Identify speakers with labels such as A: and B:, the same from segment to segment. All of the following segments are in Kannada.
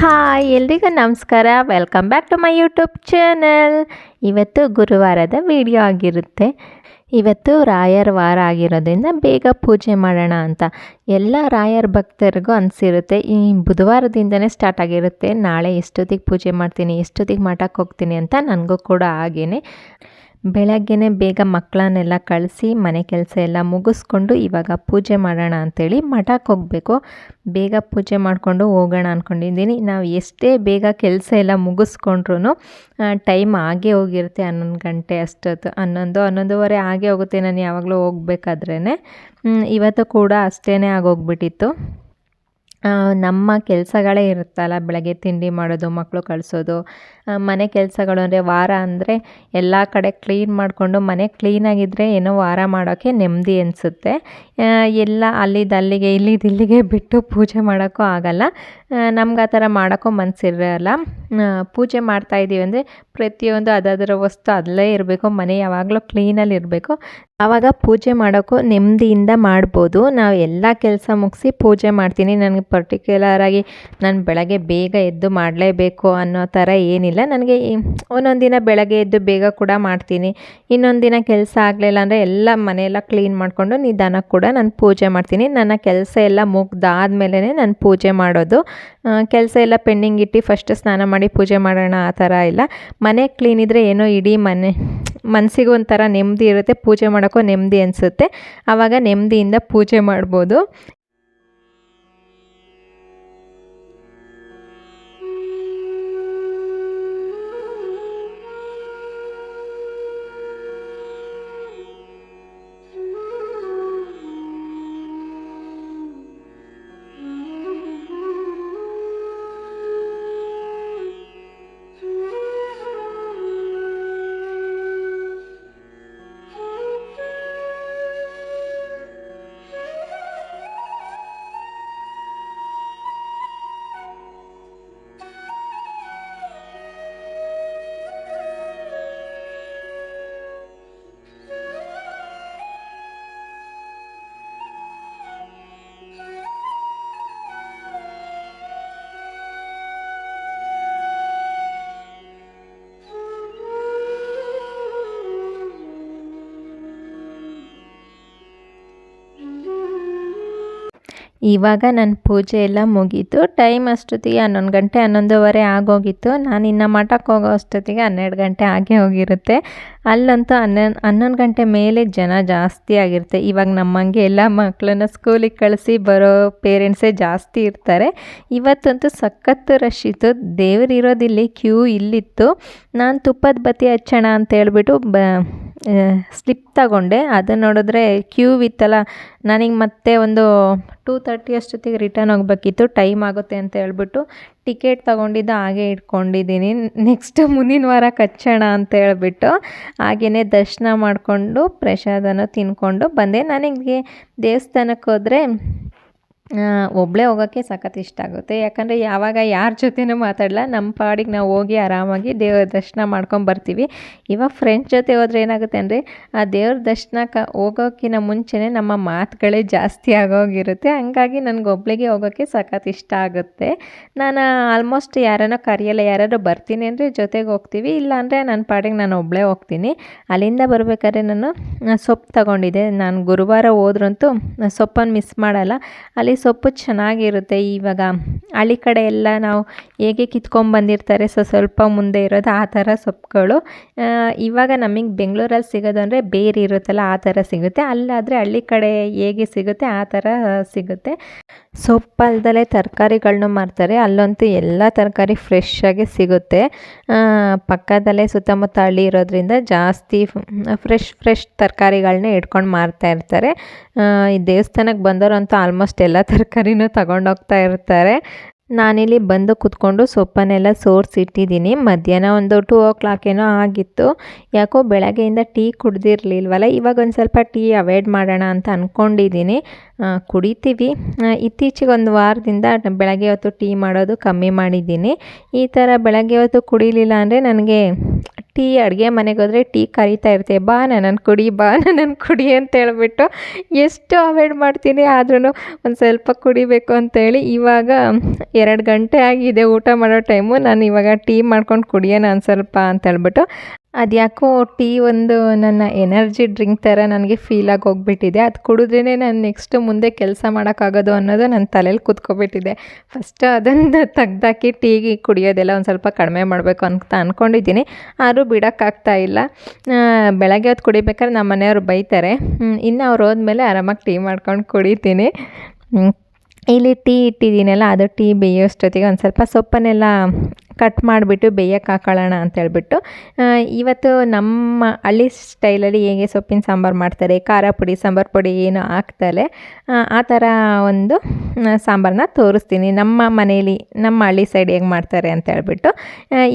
A: ಹಾಯ್ ಎಲ್ರಿಗೂ ನಮಸ್ಕಾರ. Welcome back to my YouTube channel. ಇವತ್ತು ಗುರುವಾರದ ವಿಡಿಯೋ ಆಗಿರುತ್ತೆ. ಇವತ್ತು ರಾಯರ ವಾರ ಆಗಿರೋದ್ರಿಂದ ಬೇಗ ಪೂಜೆ ಮಾಡೋಣ ಅಂತ ಎಲ್ಲ ರಾಯರ ಭಕ್ತರಿಗೂ ಅನಿಸಿರುತ್ತೆ. ಈ ಬುಧವಾರದಿಂದನೇ ಸ್ಟಾರ್ಟ್ ಆಗಿರುತ್ತೆ, ನಾಳೆ ಎಷ್ಟೊತ್ತಿಗೆ ಪೂಜೆ ಮಾಡ್ತೀನಿ, ಎಷ್ಟೊತ್ತಿಗೆ ಮಠಕ್ಕೆ ಹೋಗ್ತೀನಿ ಅಂತ. ನನಗೂ ಕೂಡ ಹಾಗೇ ಬೆಳಗ್ಗೆನೇ ಬೇಗ ಮಕ್ಕಳನ್ನೆಲ್ಲ ಕಳಿಸಿ ಮನೆ ಕೆಲಸ ಎಲ್ಲ ಮುಗಿಸ್ಕೊಂಡು ಇವಾಗ ಪೂಜೆ ಮಾಡೋಣ ಅಂಥೇಳಿ ಮಠಕ್ಕೆ ಹೋಗಬೇಕು. ಬೇಗ ಪೂಜೆ ಮಾಡಿಕೊಂಡು ಹೋಗೋಣ ಅಂದ್ಕೊಂಡಿದ್ದೀನಿ. ನಾವು ಎಷ್ಟೇ ಬೇಗ ಕೆಲಸ ಎಲ್ಲ ಮುಗಿಸ್ಕೊಂಡ್ರೂ ಟೈಮ್ ಆಗೇ ಹೋಗಿರುತ್ತೆ. 11 ಗಂಟೆ ಅಷ್ಟೊತ್ತು, 11-11:30 ಆಗೇ ಹೋಗುತ್ತೆ ನಾನು ಯಾವಾಗಲೂ ಹೋಗ್ಬೇಕಾದ್ರೇ. ಇವತ್ತು ಕೂಡ ಅಷ್ಟೇ ಆಗೋಗ್ಬಿಟ್ಟಿತ್ತು. ನಮ್ಮ ಕೆಲಸಗಳೇ ಇರುತ್ತಲ್ಲ, ಬೆಳಗ್ಗೆ ತಿಂಡಿ ಮಾಡೋದು, ಮಕ್ಕಳು ಕಳಿಸೋದು, ಮನೆ ಕೆಲಸಗಳು. ಅಂದರೆ ವಾರ ಅಂದರೆ ಎಲ್ಲ ಕಡೆ ಕ್ಲೀನ್ ಮಾಡಿಕೊಂಡು ಮನೆ ಕ್ಲೀನಾಗಿದ್ದರೆ ಏನೋ ವಾರ ಮಾಡೋಕ್ಕೆ ನೆಮ್ಮದಿ ಅನಿಸುತ್ತೆ. ಎಲ್ಲ ಅಲ್ಲಿಗೆ ಇಲ್ಲಿಗೆ ಬಿಟ್ಟು ಪೂಜೆ ಮಾಡೋಕ್ಕೂ ಆಗೋಲ್ಲ. ನಮ್ಗೆ ಆ ಥರ ಮಾಡೋಕ್ಕೂ ಮನಸ್ಸಿರಲ್ಲ. ಪೂಜೆ ಮಾಡ್ತಾಯಿದ್ದೀವಿ ಅಂದರೆ ಪ್ರತಿಯೊಂದು ಅದರ ವಸ್ತು ಅಲ್ಲೇ ಇರಬೇಕು, ಮನೆ ಯಾವಾಗಲೂ ಕ್ಲೀನಲ್ಲಿ ಇರಬೇಕು. ಆವಾಗ ಪೂಜೆ ಮಾಡೋಕ್ಕೂ ನೆಮ್ಮದಿಯಿಂದ ಮಾಡ್ಬೋದು. ನಾವು ಎಲ್ಲ ಕೆಲಸ ಮುಗಿಸಿ ಪೂಜೆ ಮಾಡ್ತೀನಿ. ನನಗೆ ಪರ್ಟಿಕ್ಯುಲರಾಗಿ ನಾನು ಬೆಳಗ್ಗೆ ಬೇಗ ಎದ್ದು ಮಾಡಲೇಬೇಕು ಅನ್ನೋ ಥರ ಏನಿಲ್ಲ. ನನಗೆ ಒಂದೊಂದು ದಿನ ಬೆಳಗ್ಗೆ ಎದ್ದು ಬೇಗ ಕೂಡ ಮಾಡ್ತೀನಿ, ಇನ್ನೊಂದು ದಿನ ಕೆಲಸ ಆಗಲಿಲ್ಲ ಅಂದರೆ ಎಲ್ಲ ಮನೆಯೆಲ್ಲ ಕ್ಲೀನ್ ಮಾಡಿಕೊಂಡು ನಿಧಾನಕ್ಕೆ ಕೂಡ ನಾನು ಪೂಜೆ ಮಾಡ್ತೀನಿ. ನನ್ನ ಕೆಲಸ ಎಲ್ಲ ಮುಗ್ದಾದ್ಮೇಲೆ ನಾನು ಪೂಜೆ ಮಾಡೋದು. ಕೆಲಸ ಎಲ್ಲ ಪೆಂಡಿಂಗ್ ಇಟ್ಟು ಫಸ್ಟ್ ಸ್ನಾನ ಮಾಡಿ ಪೂಜೆ ಮಾಡೋಣ ಆ ಥರ ಇಲ್ಲ. ಮನೆ ಕ್ಲೀನ್ ಇದ್ದರೆ ಏನೋ ಇಡೀ ಮನಸ್ಸಿಗೂ ಒಂಥರ ನೆಮ್ಮದಿ ಇರುತ್ತೆ, ಪೂಜೆ ಮಾಡೋಕ್ಕೂ ನೆಮ್ಮದಿ ಅನಿಸುತ್ತೆ. ಆವಾಗ ನೆಮ್ಮದಿಯಿಂದ ಪೂಜೆ ಮಾಡ್ಬೋದು. ಇವಾಗ ನನ್ನ ಪೂಜೆ ಎಲ್ಲ ಮುಗೀತು. ಟೈಮ್ ಅಷ್ಟೊತ್ತಿಗೆ 11 ಗಂಟೆ 11:30 ಆಗೋಗಿತ್ತು. ನಾನು ಇನ್ನು ಮಠಕ್ಕೆ ಹೋಗೋ ಅಷ್ಟೊತ್ತಿಗೆ 12 ಗಂಟೆ ಆಗೇ ಹೋಗಿರುತ್ತೆ. ಅಲ್ಲಂತೂ 11 ಗಂಟೆ ಮೇಲೆ ಜನ ಜಾಸ್ತಿ ಆಗಿರುತ್ತೆ. ಇವಾಗ ನಮ್ಮಂಗೆ ಎಲ್ಲ ಮಕ್ಕಳನ್ನ ಸ್ಕೂಲಿಗೆ ಕಳಿಸಿ ಬರೋ ಪೇರೆಂಟ್ಸೇ ಜಾಸ್ತಿ ಇರ್ತಾರೆ. ಇವತ್ತಂತೂ ಸಖತ್ತು ರಶ್ ಇತ್ತು. ದೇವ್ರು ಇರೋದಿಲ್ಲಿ, ಕ್ಯೂ ಇಲ್ಲಿತ್ತು. ನಾನು ತುಪ್ಪದ ಬತ್ತಿ ಹಚ್ಚೋಣ ಅಂತ ಹೇಳ್ಬಿಟ್ಟು ಸ್ಲಿಪ್ ತಗೊಂಡೆ. ಅದನ್ನು ನೋಡಿದ್ರೆ ಕ್ಯೂ ಇತ್ತಲ್ಲ, ನನಗೆ ಮತ್ತೆ ಒಂದು 2:30 ಅಷ್ಟೊತ್ತಿಗೆ ರಿಟರ್ನ್ ಹೋಗ್ಬೇಕಿತ್ತು. ಟೈಮ್ ಆಗುತ್ತೆ ಅಂತ ಹೇಳ್ಬಿಟ್ಟು ಟಿಕೆಟ್ ತೊಗೊಂಡಿದ್ದು ಹಾಗೆ ಇಟ್ಕೊಂಡಿದ್ದೀನಿ. ನೆಕ್ಸ್ಟ್ ಮುಂದಿನ ವಾರಕ್ಕೆ ಹಚ್ಚೋಣ ಅಂತ ಹೇಳ್ಬಿಟ್ಟು ಹಾಗೆಯೇ ದರ್ಶನ ಮಾಡಿಕೊಂಡು ಪ್ರಸಾದನ ತಿನ್ಕೊಂಡು ಬಂದೆ. ನನಗೆ ದೇವಸ್ಥಾನಕ್ಕೆ ಹೋದರೆ ಒಬ್ಬಳೇ ಹೋಗೋಕ್ಕೆ ಸಖತ್ ಇಷ್ಟ ಆಗುತ್ತೆ. ಯಾಕಂದರೆ ಯಾವಾಗ ಯಾರ ಜೊತೆನೂ ಮಾತಾಡಲ್ಲ, ನಮ್ಮ ಪಾಡಿಗೆ ನಾವು ಹೋಗಿ ಆರಾಮಾಗಿ ದೇವ್ರ ದರ್ಶನ ಮಾಡ್ಕೊಂಡು ಬರ್ತೀವಿ. ಇವಾಗ ಫ್ರೆಂಡ್ಸ್ ಜೊತೆ ಹೋದರೆ ಏನಾಗುತ್ತೆ ಅಂದರೆ ಆ ದೇವ್ರ ದರ್ಶನಕ್ಕೆ ಹೋಗೋಕ್ಕಿಂತ ಮುಂಚೆನೇ ನಮ್ಮ ಮಾತುಗಳೇ ಜಾಸ್ತಿ ಆಗೋಗಿರುತ್ತೆ. ಹಂಗಾಗಿ ನನಗೆ ಒಬ್ಬಳಿಗೆ ಹೋಗೋಕ್ಕೆ ಸಖತ್ ಇಷ್ಟ ಆಗುತ್ತೆ. ನಾನು ಆಲ್ಮೋಸ್ಟ್ ಯಾರನ್ನೋ ಕರೆಯಲ್ಲ, ಯಾರಾದ್ರು ಬರ್ತೀನಿ ಅಂದರೆ ಜೊತೆಗೆ ಹೋಗ್ತೀವಿ, ಇಲ್ಲಾಂದರೆ ನನ್ನ ಪಾಡಿಗೆ ನಾನು ಒಬ್ಬಳೇ ಹೋಗ್ತೀನಿ. ಅಲ್ಲಿಂದ ಬರಬೇಕಾದ್ರೆ ನಾನು ಸೊಪ್ಪು ತಗೊಂಡಿದ್ದೆ. ನಾನು ಗುರುವಾರ ಹೋದ್ರಂತೂ ಸೊಪ್ಪನ್ನು ಮಿಸ್ ಮಾಡಲ್ಲ. ಅಲ್ಲಿ ಸೊಪ್ಪು ಚೆನ್ನಾಗಿರುತ್ತೆ. ಇವಾಗ ಹಳ್ಳಿ ಕಡೆ ಎಲ್ಲ ನಾವು ಹೇಗೆ ಕಿತ್ಕೊಂಡ್ಬಂದಿರ್ತಾರೆ ಸ್ವಲ್ಪ ಮುಂದೆ ಇರೋದು ಆ ಥರ ಸೊಪ್ಪುಗಳು. ಇವಾಗ ನಮಗೆ ಬೆಂಗಳೂರಲ್ಲಿ ಸಿಗೋದು ಅಂದರೆ ಬೇರೆ ಇರುತ್ತಲ್ಲ ಆ ಥರ ಸಿಗುತ್ತೆ. ಅಲ್ಲಾದರೆ ಹಳ್ಳಿ ಕಡೆ ಹೇಗೆ ಸಿಗುತ್ತೆ ಆ ಥರ ಸಿಗುತ್ತೆ. ಸೊಪ್ಪಲ್ದಲೇ ತರಕಾರಿಗಳನ್ನೂ ಮಾರ್ತಾರೆ. ಅಲ್ಲಂತೂ ಎಲ್ಲ ತರಕಾರಿ ಫ್ರೆಶ್ಶಾಗಿ ಸಿಗುತ್ತೆ. ಪಕ್ಕದಲ್ಲೇ ಸುತ್ತಮುತ್ತ ಹಳ್ಳಿ ಇರೋದ್ರಿಂದ ಜಾಸ್ತಿ ಫ್ರೆಶ್ ತರಕಾರಿಗಳನ್ನೇ ಇಟ್ಕೊಂಡು ಮಾರ್ತಾ ಇರ್ತಾರೆ. ಈ ದೇವಸ್ಥಾನಕ್ಕೆ ಬಂದವರಂತೂ ಆಲ್ಮೋಸ್ಟ್ ಎಲ್ಲ ತರಕಾರಿನೂ ತಗೊಂಡೋಗ್ತಾ ಇರ್ತಾರೆ. ನಾನಿಲ್ಲಿ ಬಂದು ಕೂತ್ಕೊಂಡು ಸೊಪ್ಪನ್ನೆಲ್ಲ ಸೋರಿಸಿಟ್ಟಿದ್ದೀನಿ. ಮಧ್ಯಾಹ್ನ ಒಂದು 2 o'clock ಏನೋ ಆಗಿತ್ತು. ಯಾಕೋ ಬೆಳಗ್ಗೆಯಿಂದ ಟೀ ಕುಡ್ದಿರಲಿಲ್ವಲ್ಲ, ಇವಾಗ ಒಂದು ಸ್ವಲ್ಪ ಟೀ ಅವಾಯ್ಡ್ ಮಾಡೋಣ ಅಂತ ಅಂದ್ಕೊಂಡಿದ್ದೀನಿ. ಕುಡಿತೀವಿ. ಇತ್ತೀಚೆಗೆ ಒಂದು ವಾರದಿಂದ ಬೆಳಗ್ಗೆ ಹೊತ್ತು ಟೀ ಮಾಡೋದು ಕಮ್ಮಿ ಮಾಡಿದ್ದೀನಿ. ಈ ಥರ ಬೆಳಗ್ಗೆ ಹೊತ್ತು ಕುಡಿಲಿಲ್ಲ ಅಂದರೆ ನನಗೆ ಟೀ ಅಡುಗೆ ಮನೆಗೆ ಹೋದರೆ ಟೀ ಕರಿತಾ ಇರ್ತೆ, ಬಾ ನನ್ನನ್ನು ಕುಡಿ ಅಂತ ಹೇಳ್ಬಿಟ್ಟು ಎಷ್ಟು ಅವಾಯ್ಡ್ ಮಾಡ್ತೀನಿ. ಆದ್ರೂ ಒಂದು ಸ್ವಲ್ಪ ಕುಡಿಬೇಕು ಅಂತೇಳಿ ಇವಾಗ 2 ಗಂಟೆ ಆಗಿದೆ ಊಟ ಮಾಡೋ ಟೈಮು. ನಾನು ಇವಾಗ ಟೀ ಮಾಡ್ಕೊಂಡು ಕುಡಿಯೋಣ ಒಂದು ಸ್ವಲ್ಪ ಅಂತೇಳ್ಬಿಟ್ಟು, ಅದ್ಯಾಕೋ ಟೀ ಒಂದು ನನ್ನ ಎನರ್ಜಿ ಡ್ರಿಂಕ್ ಥರ ನನಗೆ ಫೀಲಾಗಿ ಹೋಗ್ಬಿಟ್ಟಿದೆ. ಅದು ಕುಡಿದ್ರೇ ನಾನು ನೆಕ್ಸ್ಟ್ ಮುಂದೆ ಕೆಲಸ ಮಾಡೋಕ್ಕಾಗೋದು ಅನ್ನೋದು ನನ್ನ ತಲೆಯಲ್ಲಿ ಕೂತ್ಕೊಬಿಟ್ಟಿದೆ. ಫಸ್ಟ್ ಅದನ್ನು ತೆಗ್ದಾಕಿ ಟೀಗೆ ಕುಡಿಯೋದೆಲ್ಲ ಒಂದು ಸ್ವಲ್ಪ ಕಡಿಮೆ ಮಾಡಬೇಕು ಅಂತ ಅಂದ್ಕೊಂಡಿದ್ದೀನಿ. ಆದರೂ ಬಿಡೋಕ್ಕಾಗ್ತಾ ಇಲ್ಲ. ಬೆಳಗ್ಗೆ ಹೊತ್ತು ಕುಡಿಬೇಕಾದ್ರೆ ನಮ್ಮ ಮನೆಯವ್ರು ಬೈತಾರೆ. ಇನ್ನು ಅವ್ರು ಹೋದ್ಮೇಲೆ ಆರಾಮಾಗಿ ಟೀ ಮಾಡ್ಕೊಂಡು ಕುಡಿತೀನಿ. ಇಲ್ಲಿ ಟೀ ಇಟ್ಟಿದ್ದೀನಲ್ಲ, ಅದು ಟೀ ಬೇಯೋಷ್ಟೊತ್ತಿಗೆ ಒಂದು ಸ್ವಲ್ಪ ಸೊಪ್ಪನ್ನೆಲ್ಲ ಕಟ್ ಮಾಡಿಬಿಟ್ಟು ಬೇಯಕ್ಕೆ ಹಾಕೊಳ್ಳೋಣ ಅಂತೇಳ್ಬಿಟ್ಟು, ಇವತ್ತು ನಮ್ಮ ಹಳ್ಳಿ ಸ್ಟೈಲಲ್ಲಿ ಹೇಗೆ ಸೊಪ್ಪಿನ ಸಾಂಬಾರು ಮಾಡ್ತಾರೆ, ಖಾರ ಪುಡಿ ಸಾಂಬಾರು ಪುಡಿ ಏನು ಹಾಕ್ತಲೇ ಆ ಥರ ಒಂದು ಸಾಂಬಾರನ್ನ ತೋರಿಸ್ತೀನಿ. ನಮ್ಮ ಮನೇಲಿ ನಮ್ಮ ಹಳ್ಳಿ ಸೈಡ್ ಹೇಗೆ ಮಾಡ್ತಾರೆ ಅಂತೇಳ್ಬಿಟ್ಟು,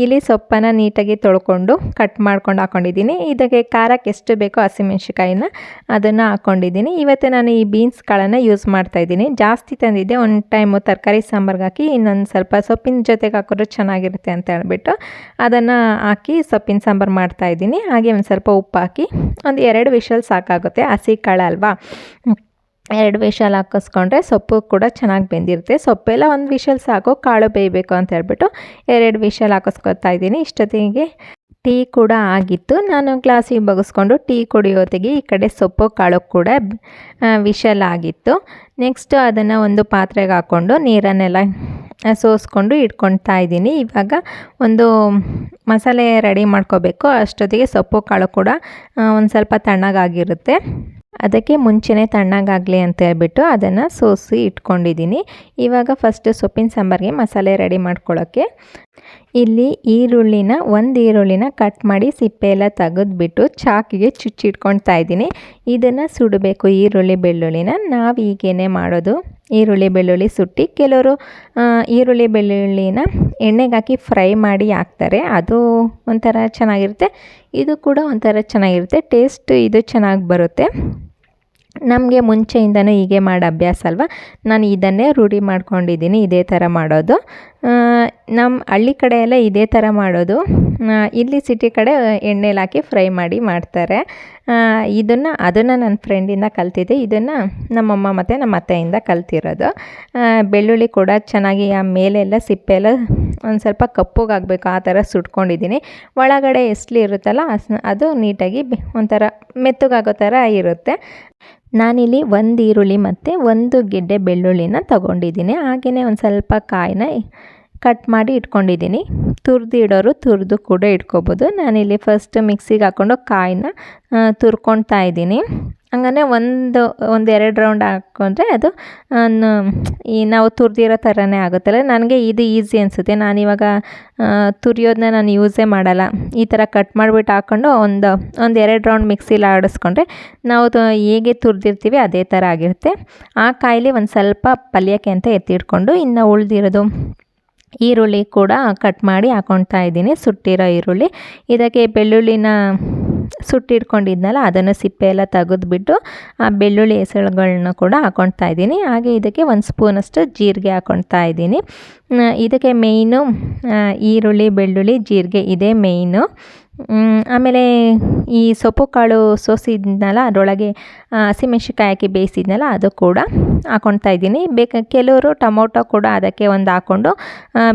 A: ಇಲ್ಲಿ ಸೊಪ್ಪನ್ನು ನೀಟಾಗಿ ತೊಳ್ಕೊಂಡು ಕಟ್ ಮಾಡ್ಕೊಂಡು ಹಾಕ್ಕೊಂಡಿದ್ದೀನಿ. ಇದಕ್ಕೆ ಖಾರಕ್ಕೆ ಎಷ್ಟು ಬೇಕೋ ಹಸಿಮೆಣ್ಸಿಕಾಯಿನ ಅದನ್ನು ಹಾಕ್ಕೊಂಡಿದ್ದೀನಿ. ಇವತ್ತು ನಾನು ಈ ಬೀನ್ಸ್ ಕಾಳನ್ನು ಯೂಸ್ ಮಾಡ್ತಾಯಿದ್ದೀನಿ. ಜಾಸ್ತಿ ತಂದಿದ್ದೆ, ಒಂದು ಟೈಮು ತರಕಾರಿ ಸಾಂಬಾರ್ಗೆ ಹಾಕಿ ಇನ್ನೊಂದು ಸ್ವಲ್ಪ ಸೊಪ್ಪಿನ ಜೊತೆಗೆ ಹಾಕಿದ್ರೆ ಚೆನ್ನಾಗಿರುತ್ತೆ ಅಂತ ಹೇಳ್ಬಿಟ್ಟು ಅದನ್ನು ಹಾಕಿ ಸೊಪ್ಪಿನ ಸಾಂಬಾರು ಮಾಡ್ತಾಯಿದ್ದೀನಿ. ಹಾಗೆ ಒಂದು ಸ್ವಲ್ಪ ಉಪ್ಪು ಹಾಕಿ ಒಂದು 2 ವಿಷಲ್ ಸಾಕಾಗುತ್ತೆ. ಹಸಿ ಕಾಳು ಅಲ್ವಾ, 2 ವಿಷಲ್ ಹಾಕಿಸ್ಕೊಂಡ್ರೆ ಸೊಪ್ಪು ಕೂಡ ಚೆನ್ನಾಗಿ ಬೆಂದಿರುತ್ತೆ. ಸೊಪ್ಪೆಲ್ಲ 1 ವಿಷಲ್ ಸಾಕು, ಕಾಳು ಬೇಯಬೇಕು ಅಂತ ಹೇಳ್ಬಿಟ್ಟು 2 ವಿಷಲ್ ಹಾಕಿಸ್ಕೊತಾ ಇದ್ದೀನಿ. ಇಷ್ಟೊತ್ತಿಗೆ ಟೀ ಕೂಡ ಆಗಿತ್ತು. ನಾನು ಗ್ಲಾಸಿಗೆ ಬಗ್ಸ್ಕೊಂಡು ಟೀ ಕುಡಿಯೋತ್ತಿಗೆ ಈ ಕಡೆ ಸೊಪ್ಪು ಕಾಳು ಕೂಡ ವಿಷಲ್ ಆಗಿತ್ತು. ನೆಕ್ಸ್ಟು ಅದನ್ನು ಒಂದು ಪಾತ್ರೆಗೆ ಹಾಕ್ಕೊಂಡು ನೀರನ್ನೆಲ್ಲ ಸೋಸ್ಕೊಂಡು ಇಟ್ಕೊಳ್ತಾ ಇದ್ದೀನಿ. ಇವಾಗ ಒಂದು ಮಸಾಲೆ ರೆಡಿ ಮಾಡ್ಕೋಬೇಕು. ಅಷ್ಟೊತ್ತಿಗೆ ಸೊಪ್ಪು ಕಾಳು ಕೂಡ ಒಂದು ಸ್ವಲ್ಪ ತಣ್ಣಗಾಗಿರುತ್ತೆ. ಅದಕ್ಕೆ ಮುಂಚೆನೇ ತಣ್ಣಗಾಗಲಿ ಅಂತ ಹೇಳ್ಬಿಟ್ಟು ಅದನ್ನು ಸೋಸಿ ಇಟ್ಕೊಂಡಿದ್ದೀನಿ. ಇವಾಗ ಫಸ್ಟು ಸೊಪ್ಪಿನ ಸಾಂಬಾರಿಗೆ ಮಸಾಲೆ ರೆಡಿ ಮಾಡ್ಕೊಳ್ಳೋಕ್ಕೆ ಇಲ್ಲಿ ಒಂದು ಈರುಳ್ಳಿನ ಕಟ್ ಮಾಡಿ ಸಿಪ್ಪೆ ಎಲ್ಲ ತೆಗೆದ್ಬಿಟ್ಟು ಚಾಕಿಗೆ ಚುಚ್ಚಿಟ್ಕೊಳ್ತಾ ಇದ್ದೀನಿ. ಇದನ್ನು ಸುಡಬೇಕು. ಈರುಳ್ಳಿ ಬೆಳ್ಳುಳ್ಳಿನ ನಾವು ಹೀಗೇನೆ ಮಾಡೋದು. ಈರುಳ್ಳಿ ಬೆಳ್ಳುಳ್ಳಿ ಸುಟ್ಟು ಕೆಲವರು ಈರುಳ್ಳಿ ಬೆಳ್ಳುಳ್ಳಿನ ಎಣ್ಣೆಗೆ ಹಾಕಿ ಫ್ರೈ ಮಾಡಿ ಹಾಕ್ತಾರೆ. ಅದು ಒಂಥರ ಚೆನ್ನಾಗಿರುತ್ತೆ. ಇದು ಕೂಡ ಒಂಥರ ಚೆನ್ನಾಗಿರುತ್ತೆ. ಟೇಸ್ಟ್ ಇದು ಚೆನ್ನಾಗಿ ಬರುತ್ತೆ. ನಮಗೆ ಮುಂಚೆಯಿಂದನೂ ಹೀಗೆ ಮಾಡೋ ಅಭ್ಯಾಸ ಅಲ್ವಾ, ನಾನು ಇದನ್ನೇ ರೂಢಿ ಮಾಡ್ಕೊಂಡಿದ್ದೀನಿ, ಇದೇ ಥರ ಮಾಡೋದು. ನಮ್ಮ ಹಳ್ಳಿ ಕಡೆ ಎಲ್ಲ ಇದೇ ಥರ ಮಾಡೋದು. ಇಲ್ಲಿ ಸಿಟಿ ಕಡೆ ಎಣ್ಣೆಲಿ ಹಾಕಿ ಫ್ರೈ ಮಾಡಿ ಮಾಡ್ತಾರೆ. ಅದನ್ನು ನನ್ನ ಫ್ರೆಂಡಿಂದ ಕಲ್ತಿದ್ದೆ. ಇದನ್ನು ನಮ್ಮಮ್ಮ ಮತ್ತು ನಮ್ಮ ಅತ್ತೆಯಿಂದ ಕಲ್ತಿರೋದು. ಬೆಳ್ಳುಳ್ಳಿ ಕೂಡ ಚೆನ್ನಾಗಿ ಆ ಮೇಲೆಲ್ಲ ಸಿಪ್ಪೆಲ್ಲ ಒಂದು ಸ್ವಲ್ಪ ಕಪ್ಪಗಾಗಬೇಕು ಆ ಥರ ಸುಟ್ಕೊಂಡಿದ್ದೀನಿ. ಒಳಗಡೆ ಎಸ್ಲಿ ಇರುತ್ತಲ್ಲ ಅದು ನೀಟಾಗಿ ಒಂಥರ ಮೆತ್ತಗಾಗೋ ಥರ ಇರುತ್ತೆ. ನಾನಿಲ್ಲಿ 1 ಈರುಳ್ಳಿ ಮತ್ತು 1 ಗೆಡ್ಡೆ ಬೆಳ್ಳುಳ್ಳಿನ ತೊಗೊಂಡಿದ್ದೀನಿ. ಹಾಗೆಯೇ ಒಂದು ಸ್ವಲ್ಪ ಕಾಯಿನ ಕಟ್ ಮಾಡಿ ಇಟ್ಕೊಂಡಿದ್ದೀನಿ. ತುರಿದು ಇಡೋರು ತುರಿದು ಕೂಡ ಇಟ್ಕೊಬೋದು. ನಾನಿಲ್ಲಿ ಫಸ್ಟ್ ಮಿಕ್ಸಿಗೆ ಹಾಕ್ಕೊಂಡು ಕಾಯಿನ ತುರ್ಕೊಳ್ತಾ ಇದ್ದೀನಿ. ಹಂಗನೇ ಒಂದು 2 ರೌಂಡ್ ಹಾಕ್ಕೊಂಡ್ರೆ ಅದು ನಾವು ತುರಿದಿರೋ ಥರನೇ ಆಗುತ್ತಲ್ಲ. ನನಗೆ ಇದು ಈಸಿ ಅನಿಸುತ್ತೆ. ನಾನಿವಾಗ ತುರಿಯೋದನ್ನ ನಾನು ಯೂಸೇ ಮಾಡಲ್ಲ. ಈ ಥರ ಕಟ್ ಮಾಡಿಬಿಟ್ಟು ಹಾಕ್ಕೊಂಡು ಒಂದು 2 ರೌಂಡ್ ಮಿಕ್ಸಿಲಿ ಆಡಿಸ್ಕೊಂಡ್ರೆ ನಾವು ಹೇಗೆ ತುರಿದಿರ್ತೀವಿ ಅದೇ ಥರ ಆಗಿರುತ್ತೆ. ಆ ಕಾಯಿಲಿ ಒಂದು ಸ್ವಲ್ಪ ಪಲ್ಯಕ್ಕೆ ಅಂತ ಎತ್ತಿಟ್ಕೊಂಡು ಇನ್ನು ಉಳಿದಿರೋದು ಈರುಳ್ಳಿ ಕೂಡ ಕಟ್ ಮಾಡಿ ಹಾಕ್ಕೊಳ್ತಾ ಇದ್ದೀನಿ. ಸುಟ್ಟಿರೋ ಈರುಳ್ಳಿ. ಇದಕ್ಕೆ ಬೆಳ್ಳುಳ್ಳಿನ ಸುಟ್ಟಿಟ್ಕೊಂಡಿದ್ನಲ್ಲ ಅದನ್ನು ಸಿಪ್ಪೆ ಎಲ್ಲ ತೆಗೆದ್ಬಿಟ್ಟು ಆ ಬೆಳ್ಳುಳ್ಳಿ ಹೆಸರುಗಳನ್ನ ಕೂಡ ಹಾಕ್ಕೊಳ್ತಾ ಇದ್ದೀನಿ. ಹಾಗೆ ಇದಕ್ಕೆ 1 ಸ್ಪೂನಷ್ಟು ಜೀರಿಗೆ ಹಾಕ್ಕೊಳ್ತಾ ಇದ್ದೀನಿ. ಇದಕ್ಕೆ ಮೇಯ್ನು ಈರುಳ್ಳಿ ಬೆಳ್ಳುಳ್ಳಿ ಜೀರಿಗೆ ಇದೇ ಮೇಯ್ನು. ಆಮೇಲೆ ಈ ಸೊಪ್ಪು ಕಾಳು ಸೋಸಿದ್ನಲ್ಲ ಅದರೊಳಗೆ ಹಸಿಮೆಣ್ಸಿಕಾಯಿ ಹಾಕಿ ಬೇಯಿಸಿದ್ನಲ್ಲ ಅದು ಕೂಡ ಹಾಕ್ಕೊಳ್ತಾ ಇದ್ದೀನಿ. ಕೆಲವರು ಟೊಮೊಟೊ ಕೂಡ ಅದಕ್ಕೆ ಒಂದು ಹಾಕ್ಕೊಂಡು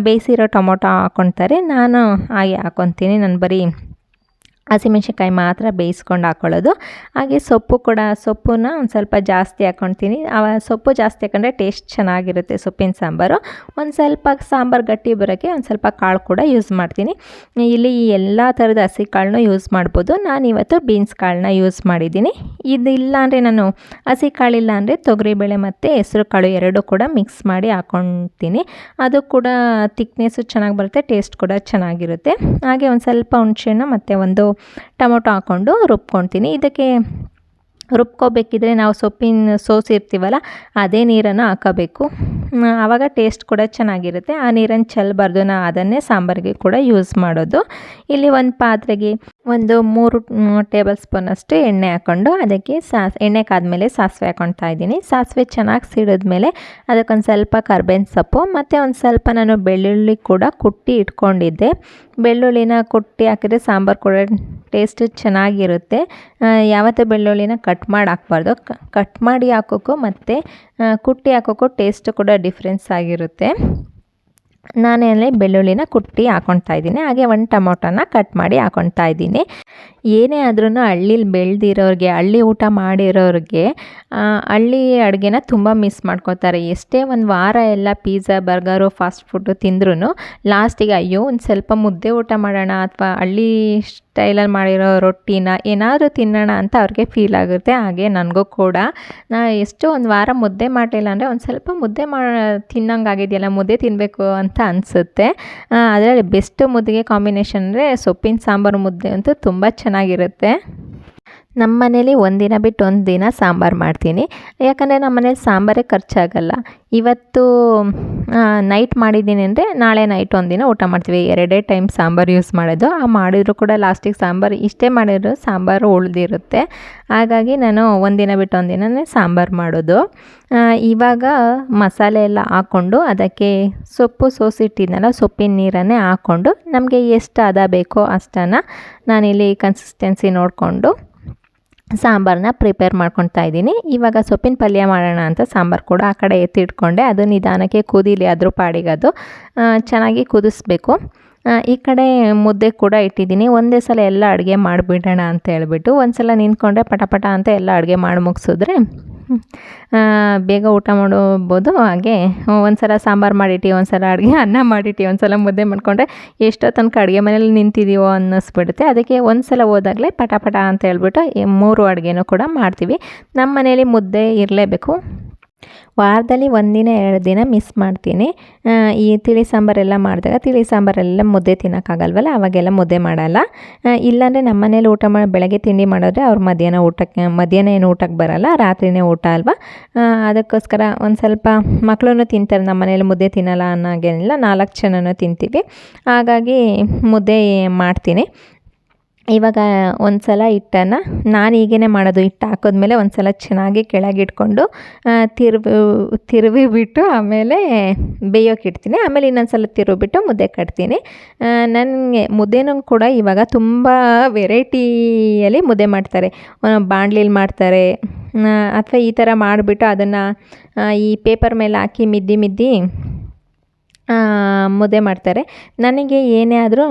A: ಬೇಯಿಸಿರೋ ಟೊಮೊಟೊ ಹಾಕ್ಕೊಳ್ತಾರೆ. ನಾನು ಹಾಗೆ ಹಾಕ್ಕೊತೀನಿ. ನಾನು ಬರೀ ಹಸಿಮೆಣ್ಸಿಕಾಯಿ ಮಾತ್ರ ಬೇಯಿಸ್ಕೊಂಡು ಹಾಕ್ಕೊಳ್ಳೋದು. ಹಾಗೆ ಸೊಪ್ಪನ್ನ ಒಂದು ಸ್ವಲ್ಪ ಜಾಸ್ತಿ ಹಾಕ್ಕೊಳ್ತೀನಿ. ಸೊಪ್ಪು ಜಾಸ್ತಿ ಹಾಕೊಂಡ್ರೆ ಟೇಸ್ಟ್ ಚೆನ್ನಾಗಿರುತ್ತೆ ಸೊಪ್ಪಿನ ಸಾಂಬಾರು. ಒಂದು ಸ್ವಲ್ಪ ಸಾಂಬಾರು ಗಟ್ಟಿ ಬರೋಕ್ಕೆ ಒಂದು ಸ್ವಲ್ಪ ಕಾಳು ಕೂಡ ಯೂಸ್ ಮಾಡ್ತೀನಿ. ಇಲ್ಲಿ ಎಲ್ಲ ಥರದ ಹಸಿ ಕಾಳನ್ನೂ ಯೂಸ್ ಮಾಡ್ಬೋದು. ನಾನಿವತ್ತು ಬೀನ್ಸ್ ಕಾಳನ್ನ ಯೂಸ್ ಮಾಡಿದ್ದೀನಿ. ಇದಿಲ್ಲ ಅಂದರೆ ನಾನು ಹಸಿ ಕಾಳಿಲ್ಲ ಅಂದರೆ ತೊಗರಿಬೇಳೆ ಮತ್ತು ಹೆಸರು ಕಾಳು 2 ಕೂಡ ಮಿಕ್ಸ್ ಮಾಡಿ ಹಾಕ್ಕೊಳ್ತೀನಿ. ಅದು ಕೂಡ ತಿಕ್ನೆಸ್ಸು ಚೆನ್ನಾಗಿ ಬರುತ್ತೆ, ಟೇಸ್ಟ್ ಕೂಡ ಚೆನ್ನಾಗಿರುತ್ತೆ. ಹಾಗೆ ಒಂದು ಸ್ವಲ್ಪ ಹುಣಸೆಹಣ್ಣು ಮತ್ತು ಒಂದು ಟೊಮೊಟೊ ಹಾಕ್ಕೊಂಡು ರುಬ್ಕೊಳ್ತೀನಿ. ಇದಕ್ಕೆ ರುಬ್ಕೋಬೇಕಿದ್ರೆ ನಾವು ಸೊಪ್ಪಿನ ಸೋಸಿರ್ತೀವಲ್ಲ ಅದೇ ನೀರನ್ನು ಹಾಕೋಬೇಕು. ಆವಾಗ ಟೇಸ್ಟ್ ಕೂಡ ಚೆನ್ನಾಗಿರುತ್ತೆ. ಆ ನೀರನ್ನು ಚೆಲ್ಲಬಾರ್ದು. ನಾವು ಅದನ್ನೇ ಸಾಂಬಾರಿಗೆ ಕೂಡ ಯೂಸ್ ಮಾಡೋದು. ಇಲ್ಲಿ ಒಂದು ಪಾತ್ರೆಗೆ ಒಂದು 3 ಟೇಬಲ್ ಸ್ಪೂನಷ್ಟು ಎಣ್ಣೆ ಹಾಕ್ಕೊಂಡು ಅದಕ್ಕೆ ಎಣ್ಣೆ ಕಾದ್ಮೇಲೆ ಸಾಸಿವೆ ಹಾಕ್ಕೊಳ್ತಾ ಇದ್ದೀನಿ. ಸಾಸಿವೆ ಚೆನ್ನಾಗಿ ಸಿಡಿದ್ಮೇಲೆ ಅದಕ್ಕೊಂದು ಸ್ವಲ್ಪ ಕರ್ಬೇವಿನ ಸೊಪ್ಪು ಮತ್ತು ಒಂದು ಸ್ವಲ್ಪ ನಾನು ಬೆಳ್ಳುಳ್ಳಿ ಕೂಡ ಕುಟ್ಟಿ ಇಟ್ಕೊಂಡಿದ್ದೆ. ಬೆಳ್ಳುಳ್ಳಿನ ಕುಟ್ಟಿ ಹಾಕಿದ್ರೆ ಸಾಂಬಾರು ಕೂಡ ಟೇಸ್ಟ್ ಚೆನ್ನಾಗಿರುತ್ತೆ. ಯಾವತ್ತೂ ಬೆಳ್ಳುಳ್ಳಿನ ಕಟ್ ಮಾಡಿ ಹಾಕ್ಬಾರ್ದು. ಕಟ್ ಮಾಡಿ ಹಾಕೋಕ್ಕೂ ಮತ್ತು ಕುಟ್ಟಿ ಹಾಕೋಕ್ಕೂ ಟೇಸ್ಟ್ ಕೂಡ ಡಿಫ್ರೆನ್ಸ್ ಆಗಿರುತ್ತೆ. ನಾನೆಲ್ಲೇ ಬೆಳ್ಳುಳ್ಳಿನ ಕುಟ್ಟಿ ಹಾಕ್ಕೊಳ್ತಾ ಇದ್ದೀನಿ. ಹಾಗೆ ಒಂದು ಟೊಮೊಟೊನ ಕಟ್ ಮಾಡಿ ಹಾಕ್ಕೊಳ್ತಾ ಇದ್ದೀನಿ. ಏನೇ ಆದ್ರೂ ಹಳ್ಳೀಲಿ ಬೆಳೆದಿರೋರಿಗೆ, ಹಳ್ಳಿ ಊಟ ಮಾಡಿರೋರಿಗೆ ಹಳ್ಳಿ ಅಡುಗೆನ ತುಂಬ ಮಿಸ್ ಮಾಡ್ಕೋತಾರೆ. ಎಷ್ಟೇ ಒಂದು ವಾರ ಎಲ್ಲ ಪಿಜ್ಜಾ, ಬರ್ಗರು, ಫಾಸ್ಟ್ ಫುಡ್ಡು ತಿಂದ್ರೂ ಲಾಸ್ಟಿಗೆ ಅಯ್ಯೋ ಒಂದು ಸ್ವಲ್ಪ ಮುದ್ದೆ ಊಟ ಮಾಡೋಣ ಅಥವಾ ಹಳ್ಳಿ ಸ್ಟೈಲಲ್ಲಿ ಮಾಡಿರೋ ರೊಟ್ಟಿನ ಏನಾದರೂ ತಿನ್ನೋಣ ಅಂತ ಅವ್ರಿಗೆ ಫೀಲ್ ಆಗುತ್ತೆ. ಹಾಗೆ ನನಗೂ ಕೂಡ ಎಷ್ಟು ಒಂದು ವಾರ ಮುದ್ದೆ ಮಾಡಲಿಲ್ಲ ಅಂದರೆ ಒಂದು ಸ್ವಲ್ಪ ಮುದ್ದೆ ತಿನ್ನೋಂಗೆ ಆಗಿದೆಯಲ್ಲ, ಮುದ್ದೆ ತಿನ್ನಬೇಕು ಅಂತ ಅನಿಸುತ್ತೆ. ಅದರಲ್ಲಿ ಬೆಸ್ಟ್ ಮುದ್ದೆಗೆ ಕಾಂಬಿನೇಷನ್ ಅಂದರೆ ಸೊಪ್ಪಿನ ಸಾಂಬಾರು ಮುದ್ದೆ ಅಂತೂ ತುಂಬ ಚೆನ್ನಾಗಿರುತ್ತೆ. ನಮ್ಮ ಮನೇಲಿ ಒಂದಿನ ಬಿಟ್ಟು ಒಂದು ದಿನ ಸಾಂಬಾರು ಮಾಡ್ತೀನಿ. ಯಾಕಂದರೆ ನಮ್ಮ ಮನೇಲಿ ಸಾಂಬಾರೇ ಖರ್ಚಾಗಲ್ಲ. ಇವತ್ತು ನೈಟ್ ಮಾಡಿದ್ದೀನಿ ಅಂದರೆ ನಾಳೆ ನೈಟ್ ಒಂದಿನ ಊಟ ಮಾಡ್ತೀವಿ. 2 ಟೈಮ್ ಸಾಂಬಾರು ಯೂಸ್ ಮಾಡೋದು. ಮಾಡಿದರೂ ಕೂಡ ಲಾಸ್ಟಿಗೆ ಸಾಂಬಾರು ಇಷ್ಟೇ ಮಾಡಿದ್ರು ಸಾಂಬಾರು ಉಳಿದಿರುತ್ತೆ. ಹಾಗಾಗಿ ನಾನು ಒಂದಿನ ಬಿಟ್ಟು ಒಂದಿನನೇ ಸಾಂಬಾರು ಮಾಡೋದು. ಇವಾಗ ಮಸಾಲೆ ಎಲ್ಲ ಹಾಕ್ಕೊಂಡು ಅದಕ್ಕೆ ಸೊಪ್ಪು ಸೋಸಿಟ್ಟಿದ್ನಲ್ಲ, ಸೊಪ್ಪಿನ ನೀರನ್ನೇ ಹಾಕ್ಕೊಂಡು ನಮಗೆ ಎಷ್ಟು ಹದ ಬೇಕೋ ಅಷ್ಟನ್ನು ನಾನಿಲ್ಲಿ ಕನ್ಸಿಸ್ಟೆನ್ಸಿ ನೋಡಿಕೊಂಡು ಸಾಂಬಾರನ್ನ ಪ್ರಿಪೇರ್ ಮಾಡ್ಕೊಳ್ತಾ ಇದ್ದೀನಿ. ಇವಾಗ ಸೊಪ್ಪಿನ ಪಲ್ಯ ಮಾಡೋಣ ಅಂತ ಸಾಂಬಾರು ಕೂಡ ಆ ಕಡೆ ಎತ್ತಿಟ್ಕೊಂಡೆ. ಅದು ನಿಧಾನಕ್ಕೆ ಕುದೀಲಿ, ಅದ್ರ ಪಾಡಿಗೆ ಅದು ಚೆನ್ನಾಗಿ ಕುದಿಸ್ಬೇಕು. ಈ ಕಡೆ ಮುದ್ದೆ ಕೂಡ ಇಟ್ಟಿದ್ದೀನಿ. ಒಂದೇ ಸಲ ಎಲ್ಲ ಅಡುಗೆ ಮಾಡಿಬಿಡೋಣ ಅಂತ ಹೇಳ್ಬಿಟ್ಟು ಒಂದು ಸಲ ನಿಂತ್ಕೊಂಡ್ರೆ ಪಟ ಅಂತ ಎಲ್ಲ ಅಡುಗೆ ಮಾಡಿ ಮುಗಿಸಿದ್ರೆ ಬೇಗ ಊಟ ಮಾಡ್ಬೋದು. ಹಾಗೆ ಒಂದು ಸಲ ಸಾಂಬಾರು ಮಾಡಿಟ್ಟು, ಒಂದು ಸಲ ಅಡುಗೆ ಅನ್ನ ಮಾಡಿಟ್ಟು, ಒಂದು ಸಲ ಮುದ್ದೆ ಮಾಡಿಕೊಂಡ್ರೆ ಎಷ್ಟೋ ತನಕ ಅಡುಗೆ ಮನೇಲಿ ನಿಂತಿದ್ದೀವೋ ಅನ್ನಿಸ್ಬಿಡುತ್ತೆ. ಅದಕ್ಕೆ ಒಂದು ಸಲ ಹೋದಾಗಲೇ ಪಟ ಅಂತ ಹೇಳ್ಬಿಟ್ಟು 3 ಅಡುಗೆನೂ ಕೂಡ ಮಾಡ್ತೀವಿ. ನಮ್ಮ ಮನೇಲಿ ಮುದ್ದೆ ಇರಲೇಬೇಕು. ವಾರದಲ್ಲಿ 1 ದಿನ 2 ದಿನ ಮಿಸ್ ಮಾಡ್ತೀನಿ. ಈ ತಿಳಿ ಸಾಂಬಾರೆಲ್ಲ ಮಾಡಿದಾಗ ತಿಳಿ ಸಾಂಬಾರೆಲ್ಲ ಮುದ್ದೆ ತಿನ್ನೋಕ್ಕಾಗಲ್ವಲ್ಲ, ಅವಾಗೆಲ್ಲ ಮುದ್ದೆ ಮಾಡಲ್ಲ. ಇಲ್ಲಾಂದರೆ ನಮ್ಮ ಮನೇಲಿ ಊಟ ಮಾಡಿ ಬೆಳಗ್ಗೆ ತಿಂಡಿ ಮಾಡಿದ್ರೆ ಅವ್ರು ಮಧ್ಯಾಹ್ನ ಏನು ಊಟಕ್ಕೆ ಬರಲ್ಲ, ರಾತ್ರಿನೇ ಊಟ ಅಲ್ವಾ. ಅದಕ್ಕೋಸ್ಕರ ಒಂದು ಸ್ವಲ್ಪ ಮಕ್ಕಳೂ ತಿಂತಾರೆ. ನಮ್ಮ ಮನೇಲಿ ಮುದ್ದೆ ತಿನ್ನಲ್ಲ ಅನ್ನೋಗೇನಿಲ್ಲ, 4 ಜನನೂ ತಿಂತೀವಿ. ಹಾಗಾಗಿ ಮುದ್ದೆ ಮಾಡ್ತೀನಿ. ಇವಾಗ ಒಂದು ಸಲ ಹಿಟ್ಟನ್ನು ನಾನು ಹೀಗೇ ಮಾಡೋದು, ಹಿಟ್ಟು ಹಾಕಿದ್ಮೇಲೆ ಒಂದು ಸಲ ಚೆನ್ನಾಗಿ ಕೆಳಗಿಟ್ಕೊಂಡು ತಿರುವಿಬಿಟ್ಟು ಆಮೇಲೆ ಬೇಯೋಕ್ಕಿಡ್ತೀನಿ. ಆಮೇಲೆ ಇನ್ನೊಂದು ಸಲ ತಿರುವಿಬಿಟ್ಟು ಮುದ್ದೆ ಕಟ್ತೀನಿ. ನನಗೆ ಮುದ್ದೆನೂ ಕೂಡ ಇವಾಗ ತುಂಬ ವೆರೈಟಿಯಲ್ಲಿ ಮುದ್ದೆ ಮಾಡ್ತಾರೆ. ಬಾಣಲಿಲಿ ಮಾಡ್ತಾರೆ, ಅಥವಾ ಈ ಥರ ಮಾಡಿಬಿಟ್ಟು ಅದನ್ನು ಈ ಪೇಪರ್ ಮೇಲೆ ಹಾಕಿ ಮಿದ್ದಿ ಮುದ್ದೆ ಮಾಡ್ತಾರೆ. ನನಗೆ ಏನೇ ಆದರೂ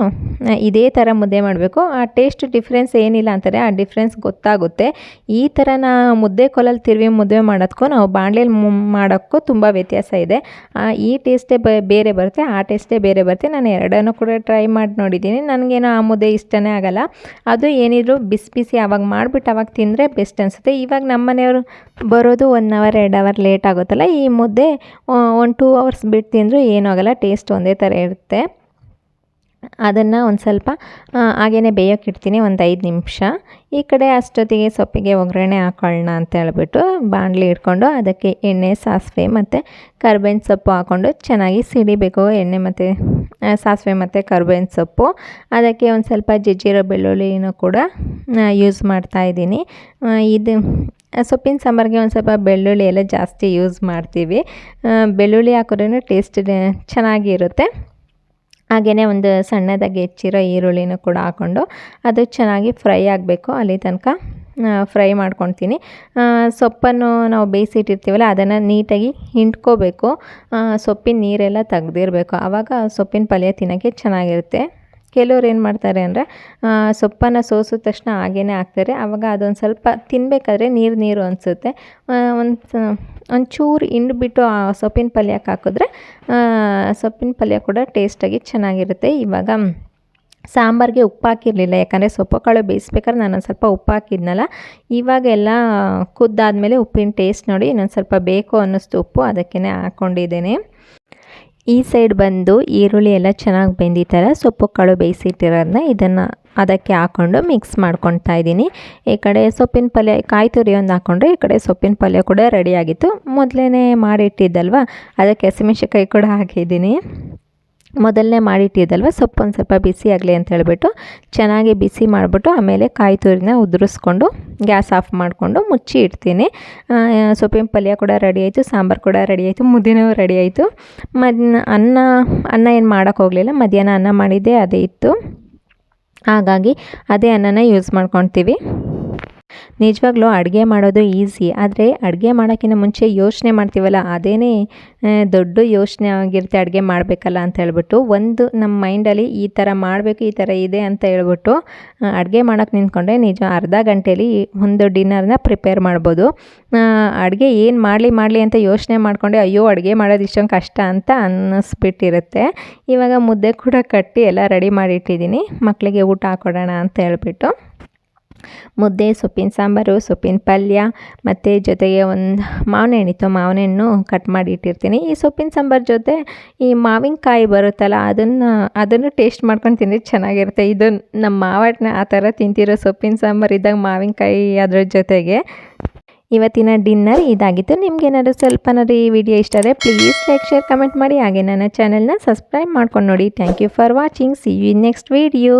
A: ಇದೇ ಥರ ಮುದ್ದೆ ಮಾಡಬೇಕು. ಆ ಟೇಸ್ಟ್ ಡಿಫ್ರೆನ್ಸ್ ಏನಿಲ್ಲ ಅಂತಾರೆ, ಆ ಡಿಫ್ರೆನ್ಸ್ ಗೊತ್ತಾಗುತ್ತೆ. ಈ ಥರ ಮುದ್ದೆ ಕೋಲಲ್ಲಿ ತಿರುವಿ ಮುದ್ದೆ ಮಾಡೋದಕ್ಕೂ ನಾವು ಬಾಣಲೆಯಲ್ಲಿ ಮಾಡೋಕ್ಕೂ ತುಂಬ ವ್ಯತ್ಯಾಸ ಇದೆ. ಈ ಟೇಸ್ಟೇ ಬೇರೆ ಬರುತ್ತೆ, ಆ ಟೇಸ್ಟೇ ಬೇರೆ ಬರುತ್ತೆ. ನಾನು ಎರಡನ್ನೂ ಕೂಡ ಟ್ರೈ ಮಾಡಿ ನೋಡಿದ್ದೀನಿ. ನನಗೇನೋ ಆ ಮುದ್ದೆ ಇಷ್ಟನೇ ಆಗಲ್ಲ. ಅದು ಏನಿದ್ರು ಬಿಸಿ ಆವಾಗ ಮಾಡಿಬಿಟ್ಟು ಅವಾಗ ತಿಂದರೆ ಬೆಸ್ಟ್ ಅನಿಸುತ್ತೆ. ಇವಾಗ ನಮ್ಮ ಮನೆಯವರು ಬರೋದು 1 ಅವರ್ 2 ಅವರ್ ಲೇಟ್ ಆಗುತ್ತಲ್ಲ, ಈ ಮುದ್ದೆ 1-2 ಅವರ್ಸ್ ಬಿಟ್ಟು ತಿಂದರೂ ಏನೂ ಆಗಲ್ಲ, ಟೇಸ್ಟ್ ಒಂದೇ ಥರ ಇರುತ್ತೆ. ಅದನ್ನು ಒಂದು ಸ್ವಲ್ಪ ಹಾಗೇ ಬೇಯೋಕ್ಕಿಡ್ತೀನಿ ಒಂದು 5 ನಿಮಿಷ. ಈ ಕಡೆ ಅಷ್ಟೊತ್ತಿಗೆ ಸೊಪ್ಪಿಗೆ ಒಗ್ಗರಣೆ ಹಾಕೊಳ್ಳೋಣ ಅಂತ ಹೇಳ್ಬಿಟ್ಟು ಬಾಣಲಿ ಇಟ್ಕೊಂಡು ಅದಕ್ಕೆ ಎಣ್ಣೆ, ಸಾಸಿವೆ ಮತ್ತು ಕರ್ಬೇವಿನ ಸೊಪ್ಪು ಹಾಕ್ಕೊಂಡು ಚೆನ್ನಾಗಿ ಸಿಡಿಬೇಕು. ಎಣ್ಣೆ ಮತ್ತು ಸಾಸಿವೆ ಮತ್ತು ಕರ್ಬೇವಿನ ಸೊಪ್ಪು. ಅದಕ್ಕೆ ಒಂದು ಸ್ವಲ್ಪ ಜಜ್ಜಿರೋ ಬೆಳ್ಳುಳ್ಳಿನೂ ಕೂಡ ಯೂಸ್ ಮಾಡ್ತಾಯಿದ್ದೀನಿ. ಇದು ಸೊಪ್ಪಿನ ಸಾಂಬಾರಿಗೆ ಒಂದು ಸ್ವಲ್ಪ ಬೆಳ್ಳುಳ್ಳಿ ಎಲ್ಲ ಜಾಸ್ತಿ ಯೂಸ್ ಮಾಡ್ತೀವಿ. ಬೆಳ್ಳುಳ್ಳಿ ಹಾಕಿದ್ರೂ ಟೇಸ್ಟ್ ಚೆನ್ನಾಗಿರುತ್ತೆ. ಹಾಗೆಯೇ ಒಂದು ಸಣ್ಣದಾಗಿ ಹೆಚ್ಚಿರೋ ಈರುಳ್ಳಿನೂ ಕೂಡ ಹಾಕ್ಕೊಂಡು ಅದು ಚೆನ್ನಾಗಿ ಫ್ರೈ ಆಗಬೇಕು, ಅಲ್ಲಿ ತನಕ ಫ್ರೈ ಮಾಡ್ಕೊಳ್ತೀನಿ. ಸೊಪ್ಪನ್ನು ನಾವು ಬೇಯಿಸಿಟ್ಟಿರ್ತೀವಲ್ಲ ಅದನ್ನು ನೀಟಾಗಿ ಹಿಂಡ್ಕೋಬೇಕು. ಸೊಪ್ಪಿನ ನೀರೆಲ್ಲ ತೆಗ್ದಿರಬೇಕು, ಆವಾಗ ಸೊಪ್ಪಿನ ಪಲ್ಯ ತಿನ್ನೋಕ್ಕೆ ಚೆನ್ನಾಗಿರುತ್ತೆ. ಕೆಲವ್ರು ಏನು ಮಾಡ್ತಾರೆ ಅಂದರೆ ಸೊಪ್ಪನ್ನು ಸೋಸಿದ ತಕ್ಷಣ ಹಾಗೇ ಹಾಕ್ತಾರೆ. ಆವಾಗ ಅದೊಂದು ಸ್ವಲ್ಪ ತಿನ್ನಬೇಕಾದ್ರೆ ನೀರು ಅನಿಸುತ್ತೆ. ಒಂಚೂರು ಹಿಂಡ್ಬಿಟ್ಟು ಆ ಸೊಪ್ಪಿನ ಪಲ್ಯಕ್ಕೆ ಹಾಕಿದ್ರೆ ಸೊಪ್ಪಿನ ಪಲ್ಯ ಕೂಡ ಟೇಸ್ಟಾಗಿ ಚೆನ್ನಾಗಿರುತ್ತೆ. ಇವಾಗ ಸಾಂಬಾರಿಗೆ ಉಪ್ಪು ಹಾಕಿರಲಿಲ್ಲ, ಯಾಕಂದರೆ ಸೊಪ್ಪು ಕಾಳು ಬೇಯಿಸ್ಬೇಕಾದ್ರೆ ನಾನು ಸ್ವಲ್ಪ ಉಪ್ಪು ಹಾಕಿದ್ನಲ್ಲ. ಇವಾಗೆಲ್ಲ ಕುದ್ದಾದಮೇಲೆ ಉಪ್ಪಿನ ಟೇಸ್ಟ್ ನೋಡಿ ಇನ್ನೊಂದು ಸ್ವಲ್ಪ ಬೇಕು ಅನ್ನಿಸ್ತು ಉಪ್ಪು, ಅದಕ್ಕೇ ಹಾಕ್ಕೊಂಡಿದ್ದೇನೆ. ಈ ಸೈಡ್ ಬಂದು ಈರುಳ್ಳಿ ಎಲ್ಲ ಚೆನ್ನಾಗಿ ಬೆಂದಿತ್ತಲ್ಲ, ಸೊಪ್ಪು ಕಾಳು ಬೇಯಿಸಿಟ್ಟಿರೋದನ್ನ ಇದನ್ನು ಅದಕ್ಕೆ ಹಾಕ್ಕೊಂಡು ಮಿಕ್ಸ್ ಮಾಡ್ಕೊತಾ ಇದ್ದೀನಿ. ಈ ಕಡೆ ಸೊಪ್ಪಿನ ಪಲ್ಯ ಕಾಯಿ ತುರಿ ಒಂದು ಹಾಕ್ಕೊಂಡ್ರೆ ಈ ಕಡೆ ಸೊಪ್ಪಿನ ಪಲ್ಯ ಕೂಡ ರೆಡಿಯಾಗಿತ್ತು. ಮೊದಲೇ ಮಾಡಿಟ್ಟಿದ್ದಲ್ವ, ಅದಕ್ಕೆ ಹಸಿಮೆಣಸಿನ್ಕಾಯಿ ಕೂಡ ಹಾಕಿದ್ದೀನಿ. ಮೊದಲನೇ ಮಾಡಿಟ್ಟಿದ್ದಲ್ವ, ಸೊಪ್ಪು ಒಂದು ಸ್ವಲ್ಪ ಬಿಸಿ ಆಗಲಿ ಅಂತ ಹೇಳ್ಬಿಟ್ಟು ಚೆನ್ನಾಗಿ ಬಿಸಿ ಮಾಡಿಬಿಟ್ಟು ಆಮೇಲೆ ಕಾಯಿ ತುರಿನ ಉದುರಿಸ್ಕೊಂಡು ಗ್ಯಾಸ್ ಆಫ್ ಮಾಡಿಕೊಂಡು ಮುಚ್ಚಿ ಇಡ್ತೀನಿ. ಸೊಪ್ಪಿನ ಪಲ್ಯ ಕೂಡ ರೆಡಿ ಆಯಿತು, ಸಾಂಬಾರು ಕೂಡ ರೆಡಿ ಆಯಿತು, ಮುದ್ದೆನೂ ರೆಡಿ ಆಯಿತು. ಅನ್ನ ಏನು ಮಾಡೋಕ್ಕೆ ಹೋಗಲಿಲ್ಲ, ಮಧ್ಯಾಹ್ನ ಅನ್ನ ಮಾಡಿದ್ದೆ ಅದೇ ಇತ್ತು. ಹಾಗಾಗಿ ಅದೇ ಅನ್ನನ ಯೂಸ್ ಮಾಡ್ಕೊತೀವಿ. ನಿಜವಾಗ್ಲೂ ಅಡುಗೆ ಮಾಡೋದು ಈಸಿ, ಆದರೆ ಅಡುಗೆ ಮಾಡೋಕ್ಕಿಂತ ಮುಂಚೆ ಯೋಚನೆ ಮಾಡ್ತೀವಲ್ಲ ಅದೇನೇ ದೊಡ್ಡ ಯೋಚನೆ ಆಗಿರುತ್ತೆ ಅಡುಗೆ ಮಾಡಬೇಕಲ್ಲ ಅಂತ ಹೇಳ್ಬಿಟ್ಟು. ಒಂದು ನಮ್ಮ ಮೈಂಡಲ್ಲಿ ಈ ಥರ ಮಾಡಬೇಕು, ಈ ಥರ ಇದೆ ಅಂತ ಹೇಳ್ಬಿಟ್ಟು ಅಡುಗೆ ಮಾಡೋಕ್ಕೆ ನಿಂತ್ಕೊಂಡ್ರೆ ನಿಜ ಅರ್ಧ ಗಂಟೆಯಲ್ಲಿ ಒಂದು ಡಿನ್ನರ್ನ ಪ್ರಿಪೇರ್ ಮಾಡ್ಬೋದು. ಅಡುಗೆ ಏನು ಮಾಡಲಿ ಅಂತ ಯೋಚನೆ ಮಾಡಿಕೊಂಡೆ ಅಯ್ಯೋ ಅಡುಗೆ ಮಾಡೋದು ಇಷ್ಟೊಂದು ಕಷ್ಟ ಅಂತ ಅನ್ನಿಸ್ಬಿಟ್ಟಿರುತ್ತೆ. ಇವಾಗ ಮುದ್ದೆ ಕೂಡ ಕಟ್ಟಿ ಎಲ್ಲ ರೆಡಿ ಮಾಡಿಟ್ಟಿದ್ದೀನಿ, ಮಕ್ಕಳಿಗೆ ಊಟ ಹಾಕೊಡೋಣ ಅಂತ ಹೇಳ್ಬಿಟ್ಟು. ಮುದ್ದೆ, ಸೊಪ್ಪಿನ ಸಾಂಬಾರು, ಸೊಪ್ಪಿನ ಪಲ್ಯ ಮತ್ತು ಜೊತೆಗೆ ಒಂದು ಮಾವಿನ ಹಣ್ಣು ಕಟ್ ಮಾಡಿ ಇಟ್ಟಿರ್ತೀನಿ. ಈ ಸೊಪ್ಪಿನ ಸಾಂಬಾರು ಜೊತೆ ಈ ಮಾವಿನಕಾಯಿ ಬರುತ್ತಲ್ಲ ಅದನ್ನು ಟೇಸ್ಟ್ ಮಾಡ್ಕೊಂಡು ತಿಂದರೆ ಚೆನ್ನಾಗಿರುತ್ತೆ. ಇದು ನಮ್ಮ ಮಾವಟ್ಟನ್ನ ಆ ಥರ ತಿಂತಿರೋ ಸೊಪ್ಪಿನ ಸಾಂಬಾರು ಇದ್ದಾಗ ಮಾವಿನಕಾಯಿ ಅದ್ರ ಜೊತೆಗೆ. ಇವತ್ತಿನ ಡಿನ್ನರ್ ಇದಾಗಿತ್ತು. ನಿಮ್ಗೇನಾದ್ರು ಸ್ವಲ್ಪನಾದ್ರು ಈ ವಿಡಿಯೋ ಇಷ್ಟ ಆದರೆ ಪ್ಲೀಸ್ ಲೈಕ್, ಶೇರ್, ಕಮೆಂಟ್ ಮಾಡಿ. ಹಾಗೆ ನನ್ನ ಚಾನಲ್ನ ಸಬ್ಸ್ಕ್ರೈಬ್ ಮಾಡ್ಕೊಂಡು ನೋಡಿ. Thank you for watching. See you in next video.